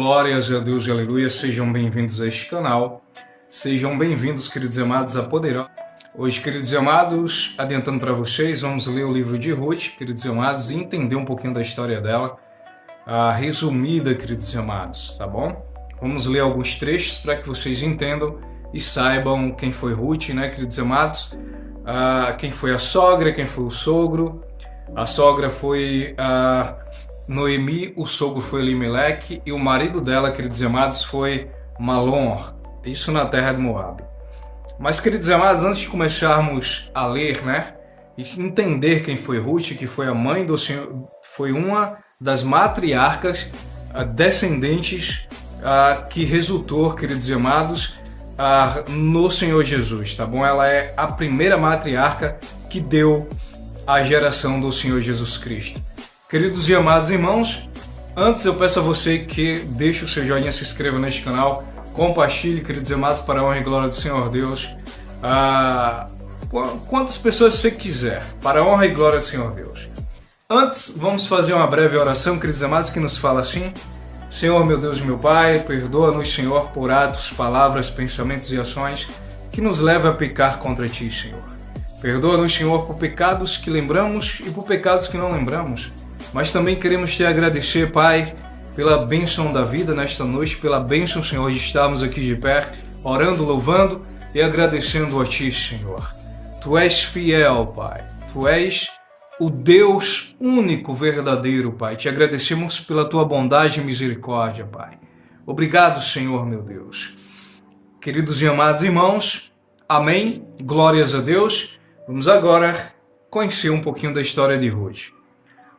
Glórias a Deus e aleluia, sejam bem-vindos a este canal. Sejam bem-vindos, queridos e amados, a Poderosa. Hoje, queridos e amados, adiantando para vocês, vamos ler o livro de Ruth, queridos e amados, e entender um pouquinho da história dela, resumida, queridos e amados, tá bom? Vamos ler alguns trechos para que vocês entendam e saibam quem foi Ruth, né, queridos e amados? Quem foi a sogra, quem foi o sogro. A sogra foi Noemi, o sogro foi Elimeleque e o marido dela, queridos e amados, foi Malom, isso na terra de Moabe. Mas, queridos e amados, antes de começarmos a ler, né, e entender quem foi Ruth, que foi a mãe do Senhor, foi uma das matriarcas descendentes que resultou, queridos e amados, no Senhor Jesus, tá bom? Ela é a primeira matriarca que deu a geração do Senhor Jesus Cristo. Queridos e amados irmãos, antes eu peço a você que deixe o seu joinha, se inscreva neste canal, compartilhe, queridos e amados, para a honra e glória do Senhor Deus. Quantas pessoas você quiser, para a honra e glória do Senhor Deus. Antes, vamos fazer uma breve oração, queridos e amados, que nos fala assim: Senhor, meu Deus e meu Pai, perdoa-nos, Senhor, por atos, palavras, pensamentos e ações que nos levam a pecar contra Ti, Senhor. Perdoa-nos, Senhor, por pecados que lembramos e por pecados que não lembramos. Mas também queremos Te agradecer, Pai, pela bênção da vida nesta noite, pela bênção, Senhor, de estarmos aqui de pé, orando, louvando e agradecendo a Ti, Senhor. Tu és fiel, Pai. Tu és o Deus único, verdadeiro, Pai. Te agradecemos pela Tua bondade e misericórdia, Pai. Obrigado, Senhor, meu Deus. Queridos e amados irmãos, amém. Glórias a Deus. Vamos agora conhecer um pouquinho da história de Ruth.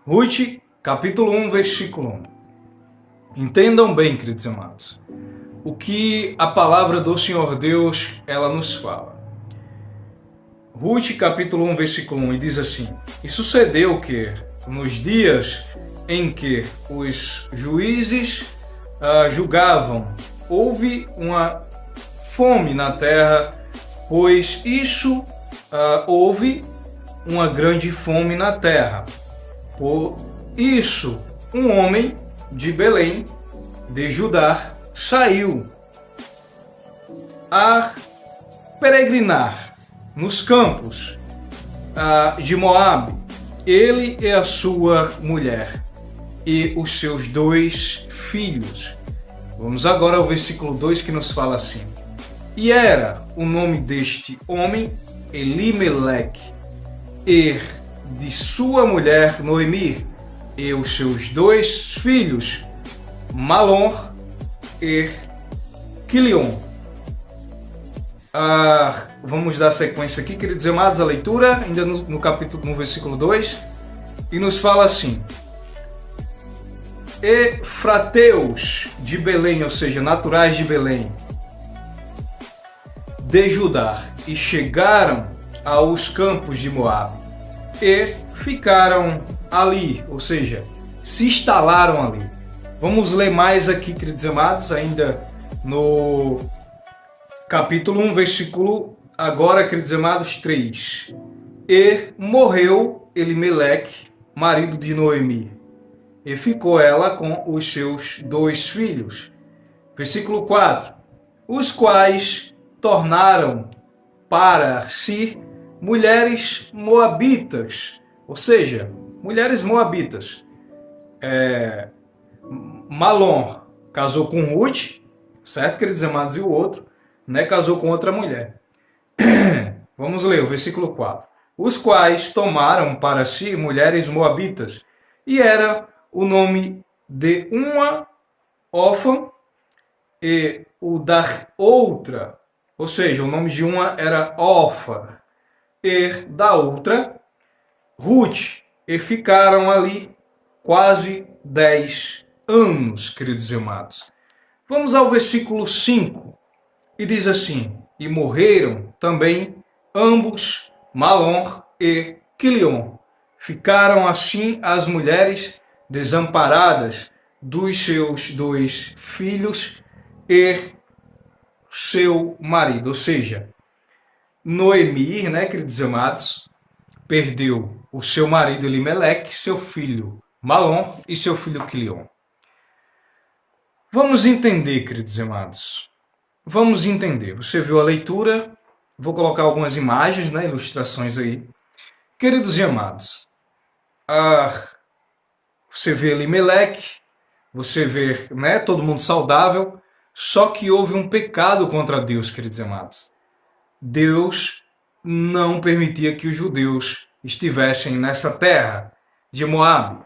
Ruth, capítulo 1, versículo 1. Entendam bem, queridos e amados, o que a palavra do Senhor Deus, ela nos fala. Ruth, capítulo 1, versículo 1, e diz assim: E sucedeu que, nos dias em que os juízes julgavam, houve uma fome na terra, pois houve uma grande fome na terra. Por isso, um homem de Belém, de Judá, saiu a peregrinar nos campos de Moabe, ele e a sua mulher e os seus 2 filhos. Vamos agora ao versículo 2, que nos fala assim: E era o nome deste homem Elimeleque, e de sua mulher Noemi, e os seus 2 filhos Malom e Quilion. Vamos dar sequência aqui, queridos amados, a leitura, ainda no versículo 2, e nos fala assim: Efrateus de Belém, ou seja, naturais de Belém, de Judá, e chegaram aos campos de Moabe, e ficaram ali, ou seja, se instalaram ali. Vamos ler mais aqui, queridos amados, ainda no capítulo 1, versículo, agora, queridos amados, 3. E morreu Elimeleque, marido de Noemi, e ficou ela com os seus 2 filhos. Versículo 4. Os quais tornaram para si mulheres moabitas, ou seja, mulheres moabitas. Malom casou com Ruth, certo, queridos amados, e o outro, né, casou com outra mulher. Vamos ler o versículo 4. Os quais tomaram para si mulheres moabitas, e era o nome de uma órfã e o da outra, ou seja, o nome de uma era Orfa e da outra Ruth, e ficaram ali quase 10 anos, queridos e amados. Vamos ao versículo 5, e diz assim: E morreram também ambos, Malom e Quilion. Ficaram assim as mulheres desamparadas dos seus 2 filhos e seu marido, ou seja, Noemi, né, queridos amados, perdeu o seu marido Elimeleque, seu filho Malom e seu filho Quilion. Vamos entender, queridos amados. Vamos entender. Você viu a leitura, vou colocar algumas imagens, né, ilustrações aí. Queridos e amados, você vê Elimeleque, você vê, né, todo mundo saudável, só que houve um pecado contra Deus, queridos e amados. Deus não permitia que os judeus estivessem nessa terra de Moabe.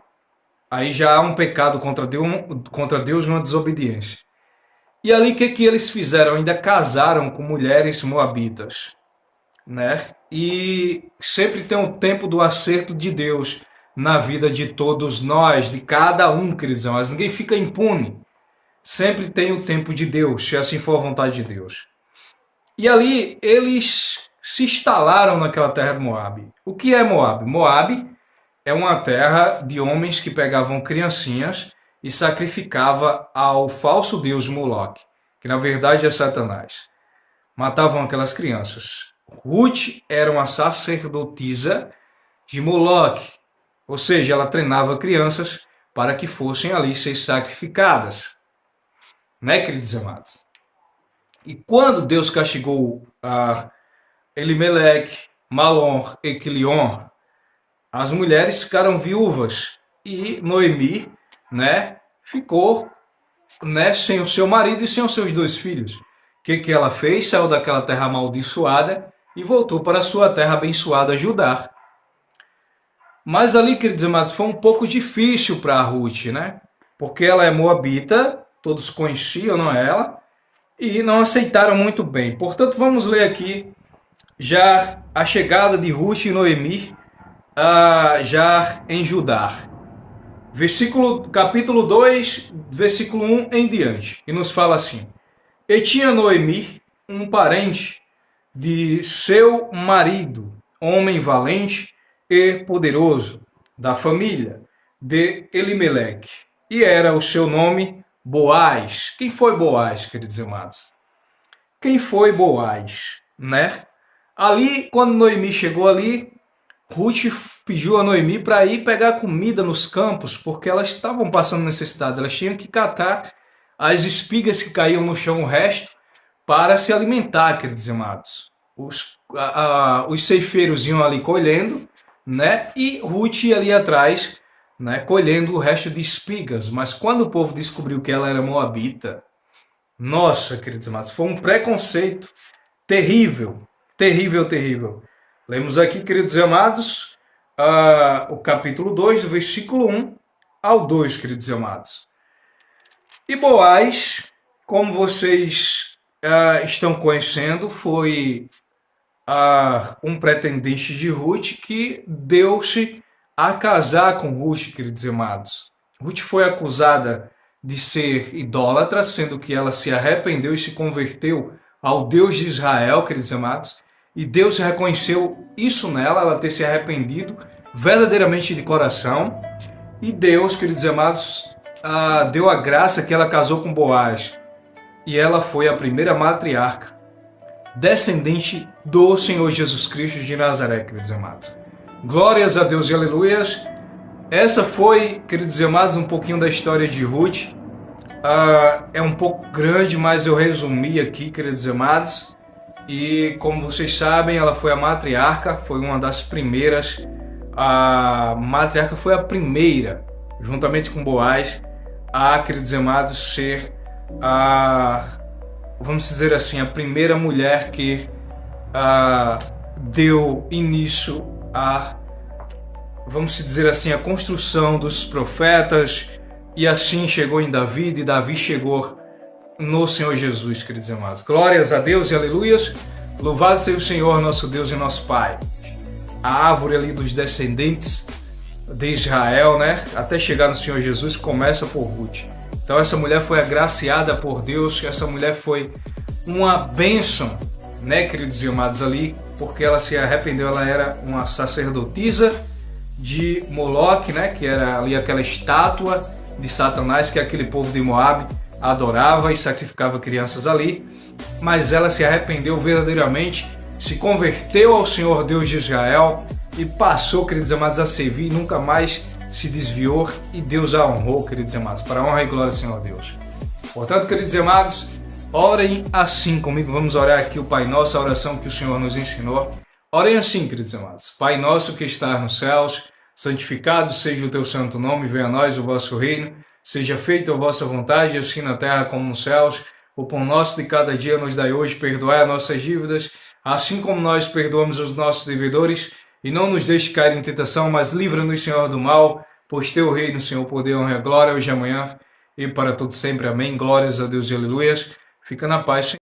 Aí já há um pecado contra Deus, uma desobediência. E ali o que eles fizeram? Ainda casaram com mulheres moabitas, né? E sempre tem um tempo do acerto de Deus na vida de todos nós, de cada um, queridos amados. Ninguém fica impune. Sempre tem o tempo de Deus, se assim for a vontade de Deus. E ali eles se instalaram naquela terra de Moabe. O que é Moabe? Moabe é uma terra de homens que pegavam criancinhas e sacrificava ao falso deus Moloque, que na verdade é Satanás. Matavam aquelas crianças. Ruth era uma sacerdotisa de Moloque, ou seja, ela treinava crianças para que fossem ali ser sacrificadas. Né, queridos amados? E quando Deus castigou Elimeleque, Malom e Quilion, as mulheres ficaram viúvas e Noemi, né, ficou, né, sem o seu marido e sem os seus 2 filhos. O que ela fez? Saiu daquela terra amaldiçoada e voltou para a sua terra abençoada, Judá. Mas ali, queridos amados, foi um pouco difícil para a Ruth, né? Porque ela é moabita, todos conheciam, não é ela? E não aceitaram muito bem. Portanto, vamos ler aqui já a chegada de Ruth e Noemi já em Judá. Capítulo 2, versículo 1 em diante. E nos fala assim: E tinha Noemi um parente de seu marido, homem valente e poderoso, da família de Elimeleque. E era o seu nome Boaz. Quem foi Boaz, queridos amados? Quem foi Boaz, né? Ali, quando Noemi chegou ali, Ruth pediu a Noemi para ir pegar comida nos campos, porque elas estavam passando necessidade. Elas tinham que catar as espigas que caíam no chão, o resto, para se alimentar, queridos amados. Os ceifeiros iam ali colhendo, né? E Ruth ia ali atrás, né, colhendo o resto de espigas. Mas quando o povo descobriu que ela era moabita, nossa, queridos amados, foi um preconceito terrível, terrível, terrível. Lemos aqui, queridos amados, o capítulo 2, do versículo 1 ao 2, queridos amados. E Boaz, como vocês estão conhecendo, foi um pretendente de Ruth que deu-se a casar com Ruth, queridos amados. Ruth foi acusada de ser idólatra, sendo que ela se arrependeu e se converteu ao Deus de Israel, queridos amados. E Deus reconheceu isso nela, ela ter se arrependido verdadeiramente de coração. E Deus, queridos amados, deu a graça que ela casou com Boaz. E ela foi a primeira matriarca, descendente do Senhor Jesus Cristo de Nazaré, queridos amados. Glórias a Deus e aleluias. Essa foi, queridos amados, um pouquinho da história de Ruth. É um pouco grande, mas eu resumi aqui, queridos amados. E como vocês sabem, ela foi a matriarca, foi uma das primeiras. A matriarca foi a primeira, juntamente com Boaz, queridos amados, ser vamos dizer assim, a primeira mulher que deu início vamos dizer assim, a construção dos profetas, e assim chegou em Davi, e Davi chegou no Senhor Jesus, queridos amados. Glórias a Deus e aleluias. Louvado seja o Senhor, nosso Deus e nosso Pai. A árvore ali dos descendentes de Israel, né? Até chegar no Senhor Jesus, começa por Ruth. Então essa mulher foi agraciada por Deus, essa mulher foi uma bênção, né, queridos e amados, ali, porque ela se arrependeu, ela era uma sacerdotisa de Moloque, né, que era ali aquela estátua de Satanás que aquele povo de Moabe adorava e sacrificava crianças ali, mas ela se arrependeu verdadeiramente, se converteu ao Senhor Deus de Israel e passou, queridos amados, a servir, nunca mais se desviou, e Deus a honrou, queridos amados, para a honra e glória do Senhor Deus. Portanto, queridos e amados, orem assim comigo. Vamos orar aqui o Pai Nosso, a oração que o Senhor nos ensinou. Orem assim, queridos e amados. Pai nosso que estás nos céus, santificado seja o teu santo nome, venha a nós o vosso reino, seja feita a vossa vontade, assim na terra como nos céus. O pão nosso de cada dia nos dai hoje, perdoai as nossas dívidas, assim como nós perdoamos os nossos devedores, e não nos deixe cair em tentação, mas livra-nos, Senhor, do mal, pois teu reino, Senhor, poder, honra e a glória hoje e amanhã, e para todo sempre. Amém. Glórias a Deus e aleluias. Fica na paz, Senhor.